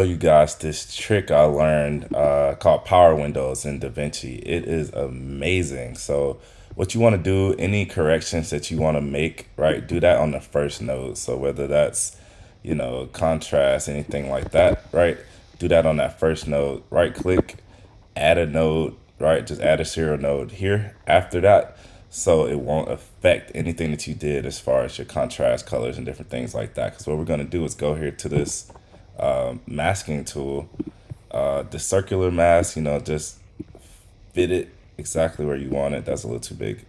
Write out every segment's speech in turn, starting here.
Show you guys this trick I learned called power windows in Davinci. It is amazing. So what you want to do, any corrections that you want to make, right, do that on the first node. So whether that's, contrast, anything like that, right, do that on that first node. Right click, add a node, right, just add a serial node here after that, so it won't affect anything that you did as far as your contrast colors and different things like that. Because what we're going to do is go here to this masking tool, the circular mask, just fit it exactly where you want it. That's a little too big,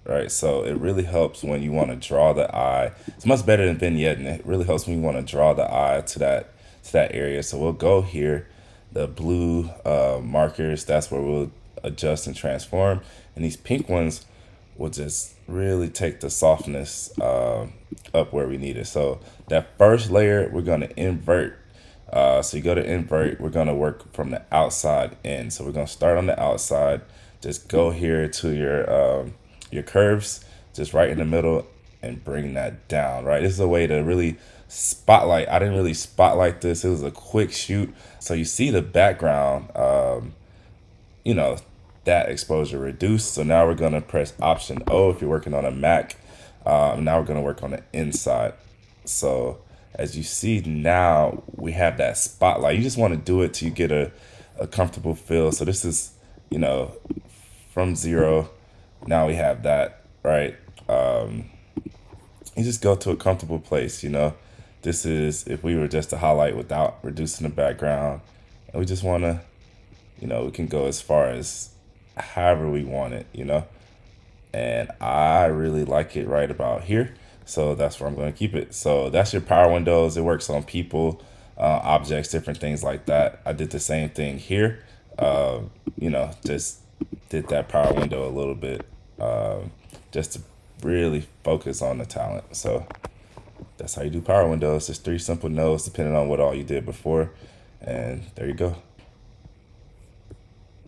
right? So it really helps when you want to draw the eye. It's much better than vignetting. It really helps when you want to draw the eye to that area. So we'll go here, the blue markers, that's where we'll adjust and transform. And these pink ones will just really take the softness up where we need it. So that first layer, we're going to invert. So you go to invert, we're going to work from the outside in. So we're going to start on the outside. Just go here to your curves, just right in the middle, and bring that down, right? This is a way to really spotlight. I didn't really spotlight this. It was a quick shoot. So you see the background, you know, that exposure reduced. So now we're gonna press Option O if you're working on a Mac. Now we're gonna work on the inside. So as you see now, we have that spotlight. You just wanna do it till you get a comfortable feel. So this is, you know, from 0. Now we have that, right? You just go to a comfortable place. This is if we were just to highlight without reducing the background. And we just wanna, we can go as far as however we want it. And I really like it right about here. So that's where I'm going to keep it. So that's your power windows. It works on people, objects, different things like that. I did the same thing here. Just did that power window a little bit, just to really focus on the talent. So that's how you do power windows. Just 3 simple nodes depending on what all you did before. And there you go.